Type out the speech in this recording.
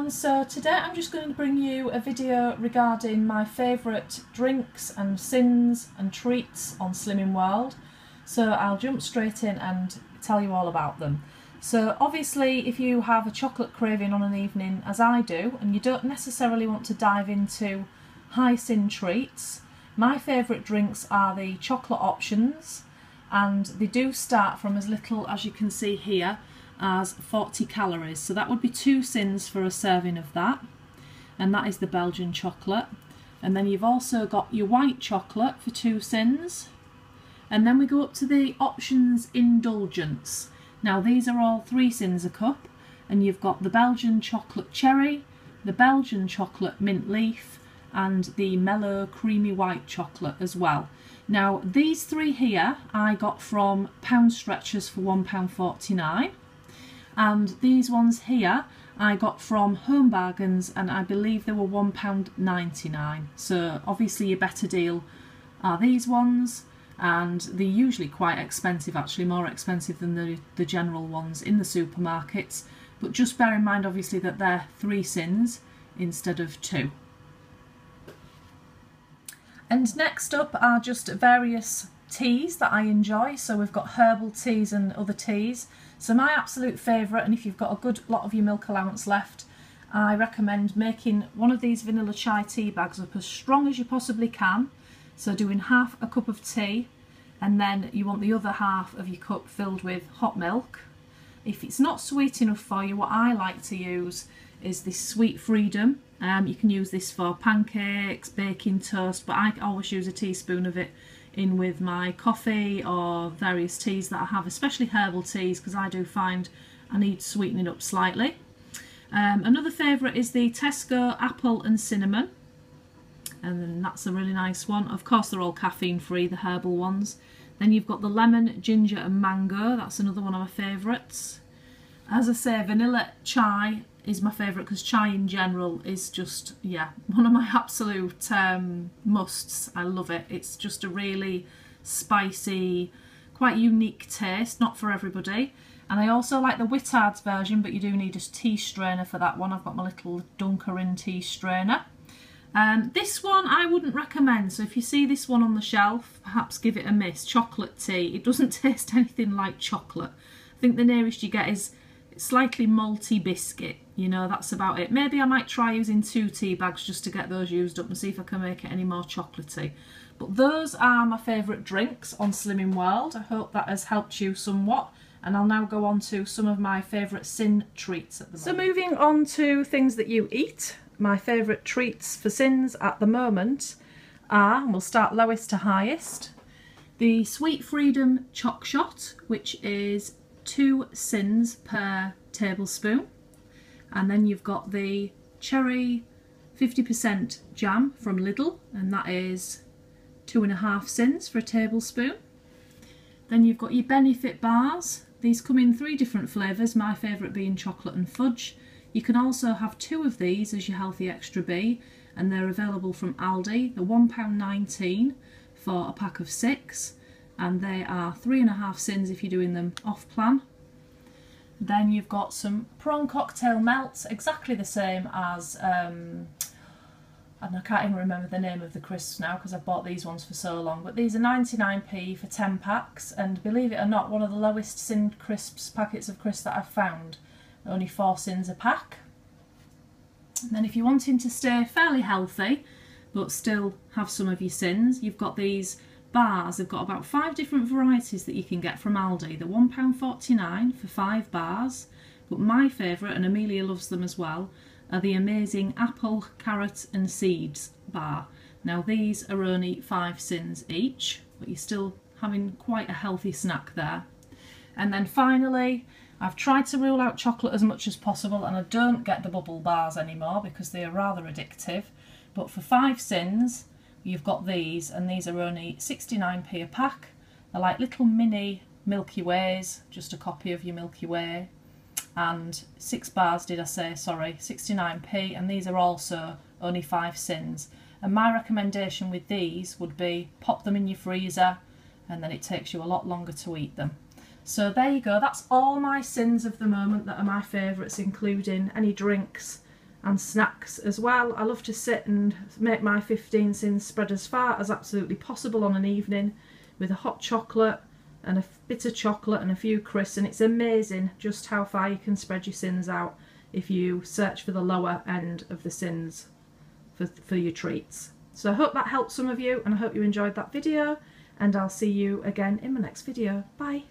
everyone, so today I'm just going to bring you a video regarding my favourite drinks and sins and treats on Slimming World. So I'll jump straight in and tell you all about them. So obviously if you have a chocolate craving on an evening as I do and you don't necessarily want to dive into high sin treats, my favourite drinks are the chocolate options, and they do start from as little as you can see here as 40 calories, so that would be 2 Syns for a serving of that, and that is the Belgian chocolate. And then you've also got your white chocolate for 2 Syns, and then we go up to the options indulgence. Now these are all 3 Syns a cup, and you've got the Belgian chocolate cherry, the Belgian chocolate mint leaf, and the mellow creamy white chocolate as well. Now these 3 here I got from Pound Stretchers for £1.49. and these ones here I got from Home Bargains, and I believe they were £1.99. So obviously your better deal are these ones, and they're usually quite expensive, actually more expensive than the general ones in the supermarkets, but just bear in mind obviously that they're 3 Syns instead of 2. And next up are just various teas that I enjoy. So we've got herbal teas and other teas. So my absolute favourite, and if you've got a good lot of your milk allowance left, I recommend making one of these vanilla chai tea bags up as strong as you possibly can. So doing half a cup of tea, and then you want the other half of your cup filled with hot milk. If it's not sweet enough for you, what I like to use is this Sweet Freedom. You can use this for pancakes, baking toast, but I always use a teaspoon of it in with my coffee or various teas that I have, especially herbal teas, because I do find I need sweetening up slightly. Another favourite is the Tesco apple and cinnamon, and then that's a really nice one. Of course they're all caffeine free, the herbal ones. Then you've got the lemon, ginger and mango, that's another one of my favourites. As I say, vanilla chai is my favourite because chai in general is just, yeah, one of my absolute musts. I love it. It's just a really spicy, quite unique taste, not for everybody. And I also like the Whittard's version, but you do need a tea strainer for that one. I've got my little Dunkerin tea strainer. This one I wouldn't recommend, so if you see this one on the shelf, perhaps give it a miss. Chocolate tea. It doesn't taste anything like chocolate. I think the nearest you get is slightly malty biscuit, you know, that's about it. Maybe I might try using 2 tea bags just to get those used up and see if I can make it any more chocolatey. But those are my favourite drinks on Slimming World. I hope that has helped you somewhat, and I'll now go on to some of my favourite Syn treats at the moment. So moving on to things that you eat, my favourite treats for Syns at the moment are, and we'll start lowest to highest, the Sweet Freedom Choc Shot, which is 2 Syns per tablespoon, and then you've got the cherry 50% jam from Lidl, and that is 2.5 Syns for a tablespoon. Then you've got your Benefit bars. These come in 3 different flavours, my favourite being chocolate and fudge. You can also have 2 of these as your healthy extra B, and they're available from Aldi. They're £1.19 for a pack of 6. And they are 3.5 Syns if you're doing them off plan. Then you've got some prawn cocktail melts, exactly the same as, and I can't even remember the name of the crisps now because I've bought these ones for so long, but these are 99p for 10 packs, and believe it or not, one of the lowest Syn crisps, packets of crisps that I've found, only 4 Syns a pack. And then if you're wanting to stay fairly healthy but still have some of your Syns, you've got these bars. They've got about 5 different varieties that you can get from Aldi. They're £1.49 for 5 bars, but my favourite, and Amelia loves them as well, are the amazing apple, carrot and seeds bar. Now these are only 5 Syns each, but you're still having quite a healthy snack there. And then finally, I've tried to rule out chocolate as much as possible, and I don't get the bubble bars anymore because they are rather addictive, but for 5 Syns you've got these, and these are only 69p a pack. They're like little mini Milky Ways, just a copy of your Milky Way. And 6 bars, did I say, sorry, 69p, and these are also only 5 Syns. And my recommendation with these would be pop them in your freezer, and then it takes you a lot longer to eat them. So there you go, that's all my Syns of the moment that are my favourites, including any drinks and snacks as well. I love to sit and make my 15 Syns spread as far as absolutely possible on an evening with a hot chocolate and a bit of chocolate and a few crisps, and it's amazing just how far you can spread your Syns out if you search for the lower end of the Syns for your treats. So I hope that helped some of you, and I hope you enjoyed that video, and I'll see you again in my next video. Bye.